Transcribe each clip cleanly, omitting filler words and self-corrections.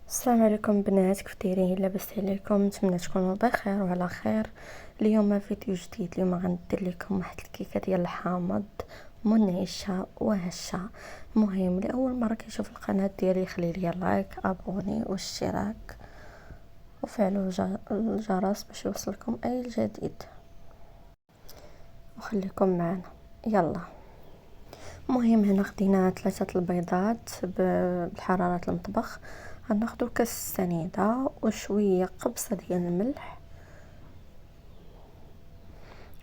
السلام عليكم بنات، كيف دايرين؟ لاباس عليكم؟ نتمنى تكونوا بخير وعلى خير. اليوم فيديو جديد. اليوم غندير لكم واحد الكيكه ديال الحامض منعشه وهشه. المهم لاول مره كيشوف القناه ديالي خلي لي لايك، ابوني واشتراك وفعلوا الجرس باش يوصلكم اي جديد، وخليكم معنا. يلا. المهم هنا خدينا 3 البيضات بحراره المطبخ. غناخدو كاس سنيده وشويه قبصه ديال الملح.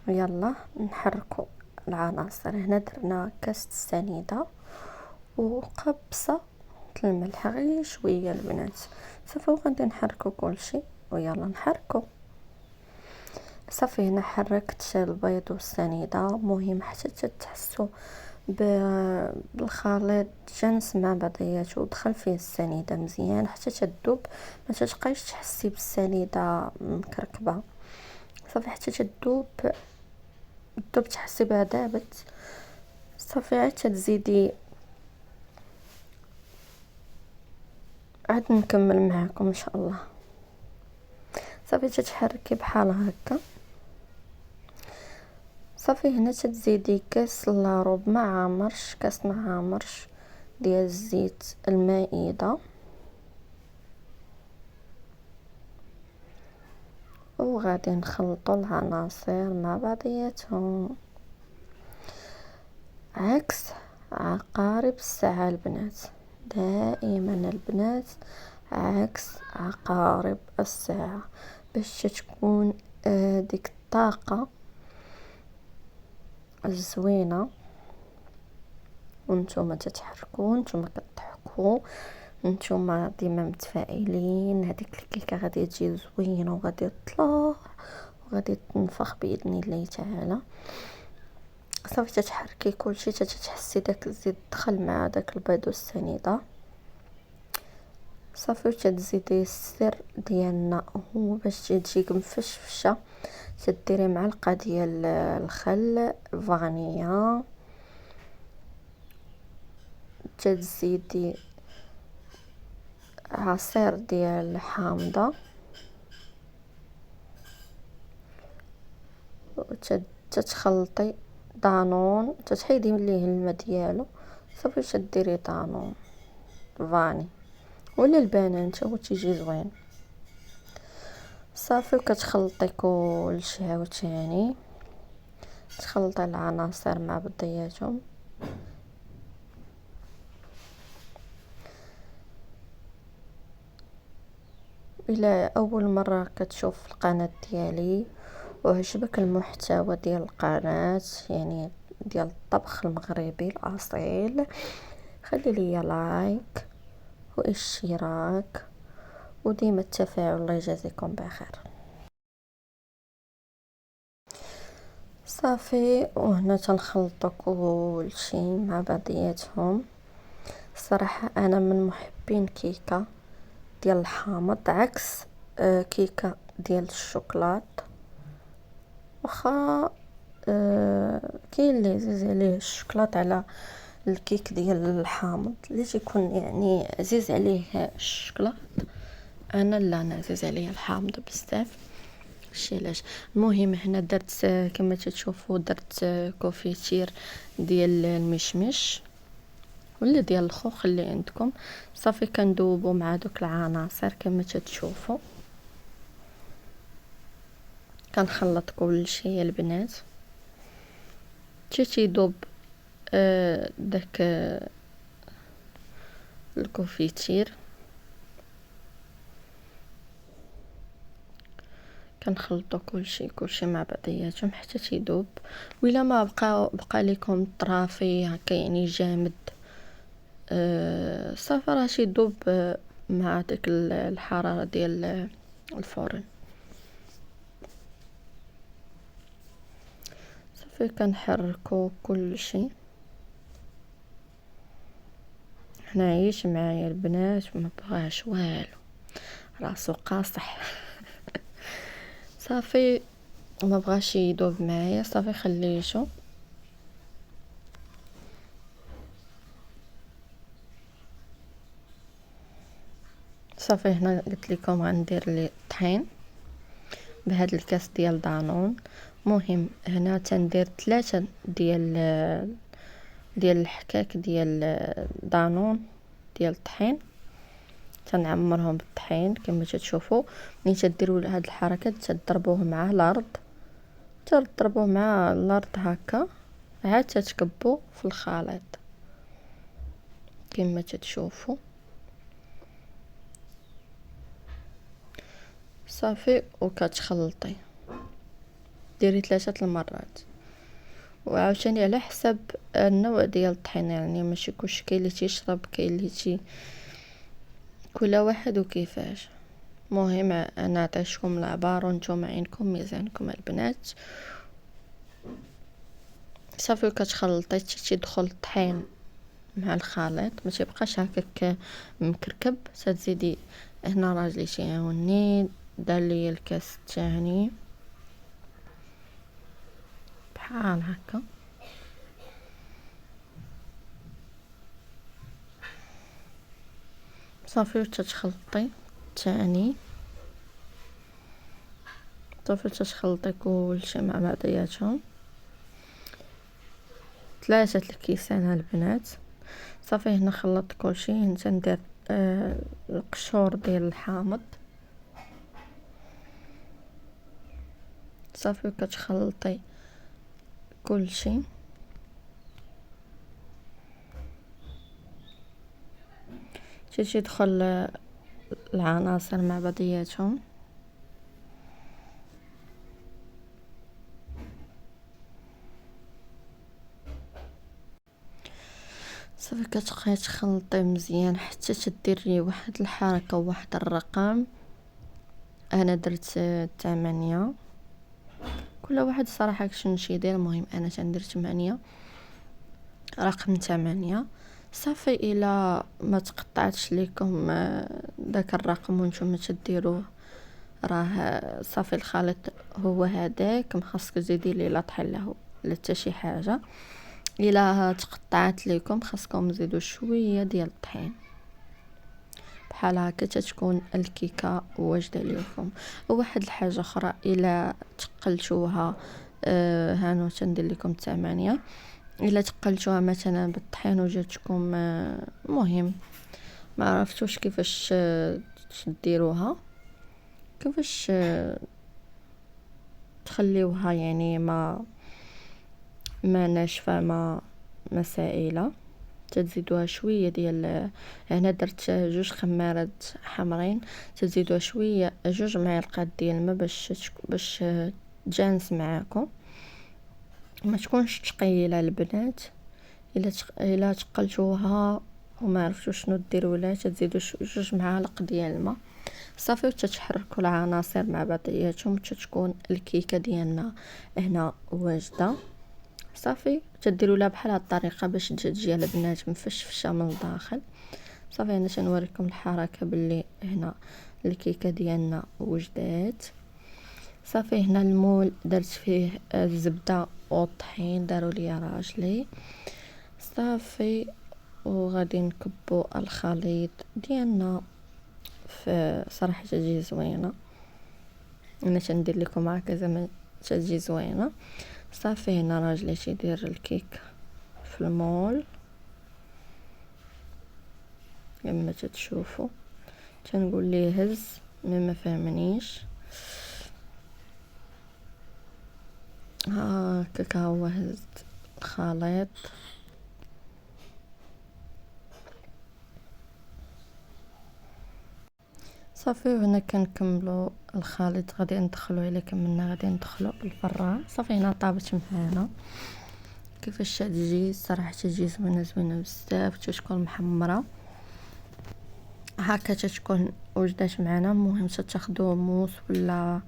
يلا نحركو العناصر. هنا درنا كاس السنيده وقبصه الملح، غير شويه البنات. صافي وغادي نحركو كلشي ويلا نحركو. صافي هنا حركت البيض والسنيده. مهم حتى تحسوا بالخليط جنس مع بعضياته، ودخل فيه السنيده مزيان حتى تذوب. ما تبقايش تحسي بالسنيده مكركبه. صافي حتى تذوب تحسي بها ذابت. صافي عاد تزيدي، عاد نكمل معكم ان شاء الله. صافي تتحركي بحال هكا. صافي هنا تزيدي كاس لاروب مع عامرش، كاس مع عامرش ديال الزيت المائده، وغادي نخلطوا العناصر مع بعضياتهم عكس عقارب الساعه البنات. دائما البنات عكس عقارب الساعه باش تكون ديك الطاقه الزوينه. وانتم تتحركوا، انتم كتضحكوا، انتم ديما متفائلين، هذيك الكيكه غادي تجي زوينه وغادي تطلع وغادي تنفخ باذن الله تعالى. صافي تتحركي كلشي تتحسي داك الزيت دخل مع داك البيض والسنيده. صافي تزيدي السر ديالنا هو باش تجيك مفشفشه. تديري معلقه ديال الخل فانيا، تزيدي عصير ديال الحامضه، تتخلطي دانون، تتحيدي ليه الماء ديالو. صافي تديري دانون فاني ولا البنان هو تيجي زوين. صافي وكتخلطي كلشي عاوتاني، تخلطي العناصر مع بعضياتهم. الى اول مره كتشوف القناه ديالي وعجبك المحتوى ديال القناه، يعني ديال الطبخ المغربي الاصيل، خلي لي لايك واشتراك وديما التفاعل. الله يجازيكم بخير. صافي وهنا تنخلطوا كلشي مع بعضياتهم. الصراحه انا من محبين كيكه ديال الحامض عكس كيكه ديال الشوكولات. واخا كاين اللي عزيز عليه الشوكولات على الكيك ديال الحامض، اللي تيكون يعني عزيز عليه الشوكولات. انا لا، انا عزيز عليا الحامض بزاف. شي علاش. المهم هنا درت كما تشوفوا درت كوفيتير ديال المشمش ولا ديال الخوخ اللي عندكم. صافي كندوبو مع دوك العناصر كما تشوفوا. كنخلط كلشي البنات حتى تيذوب داك الكوفيتير. كنخلطوا كلشي مع بعضياتهم حتى تيذوب. وإلا ما بقى لكم طرافي هكا يعني جامد، صافي راه تيذوب مع ديك الحراره ديال الفرن. صافي كنحركوا كلشي. هنا عيش معايا البنات، ما بغاش والو، راسو قاصح. صافي ما بغاش يذوب معايا. صافي خليته. صافي هنا قلت لكم غندير لي الطحين بهاد الكاس ديال دانون. مهم هنا تندير 3 ديال الحكاك ديال دانون ديال الطحين، تنعمرهم بالطحين كما تشوفوا. ملي تديروا هاد الحركه تضربوه مع الارض، تضربوه مع الارض هكا عاد تتكبوا في الخليط كما تشوفوا. صافي وكتخلطي ديري 3 المرات، وعاوتاني على حسب النوع ديال الطحين، يعني ماشي كلشي، كاين اللي تيشرب كاين اللي كل واحد وكيفاش. مهم انا عطيتكم العبار وانتم عينكم ميزانكم البنات. صافي كتخلطي تيدخل الطحين مع الخليط، ما تيبقاش هكاك مكركب. تزيدي هنا راجلي تيعاوني دار لي الكاس الثاني بحال هكا. صافي تتخلطي الثاني، صافي تتخلطي كلشي مع بعضياتهم 3 الكيسان البنات. صافي هنا خلطت كلشي. انت ندير القشور ديال الحامض. صافي كتخلطي كلشي تيدخل العناصر مع بعضياتهم. صافي كتبقاي تخلطي مزيان حتى تديري واحد الحركه وواحد الرقم. انا درت 8، كل واحد صراحه شنو يدير. المهم انا تندير 8، رقم 8. صافي الى ما تقطعتش لكم داك الرقم وانتم تديروه، راه صافي الخليط هو هذاك. مخصك تزيدي لي لا طحين له لا حتى شي حاجه. الى تقطعت لكم خاصكم تزيدوا شويه ديال الطحين بحال هكا تتكون الكيكه واجده لكم. وواحد الحاجه اخرى، الى تقلتوها هانو تندير لكم 8، الا تقلتوها مثلا بالطحين وجاتكم مهم ما عرفتوش كيفاش تديروها، كيفاش تخليوها يعني ما ناشفه ما سائله، تزيدوها شويه ديال هنا درت 2 خمارات حمرين، تزيدوها شويه 2 معالق ديال الماء باش تجانس معاكم، ما تكونش ثقيله البنات. الا تقلتوها وما عرفتوش شنو ديروا لها تزيدوا 2 معالق ديال الماء. صافي وتتحركوا العناصر مع بعضياتهم تتكون الكيكه ديالنا هنا واجده. صافي تديروا لها بحال هاد الطريقه باش تجي البنات مفشفشه من الداخل. صافي انا تنوريكم الحركه باللي هنا الكيكه ديالنا وجدات. صافي هنا المول درت فيه الزبده والطحين داروا لي راجلي. صافي وغادي نكبو الخليط ديالنا في صراحه تجي زوينه. انا تندير لكم هكا زعما تجي زوينه. صافي هنا راجلي تيدير الكيك في المول كما تشوفوا. تنقول ليه هز ما فهمنيش هكاك هو هز الخليط. صافي وهنا كنكملوا الخليط غادي ندخلوا الا كملنا غادي ندخلوا الفران. صافي هنا طابت معانا كيفاش تجي الصراحه تجي زوينه بزاف، تتكون محمره هكا تتكون وجدات معنا. المهم تاخذوا موس ولا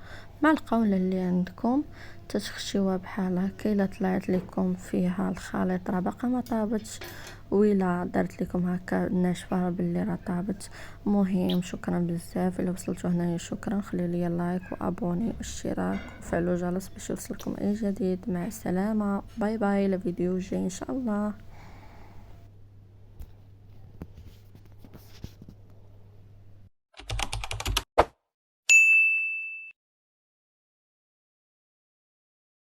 معلقه ولا اللي عندكم تتخشيوها بحال هكا. الا طلعت لكم فيها الخليط راه باقا ما طابتش، وإلا دارت لكم هكا ناشفه باللي راه طابت. مهم شكرا بزاف الا وصلتوا هنايا، شكرا. خليوا لي لايك وابوني واشتراك وفعلوا الجرس باش يوصلكم اي جديد. مع السلامه، باي باي، الى فيديو جاي ان شاء الله.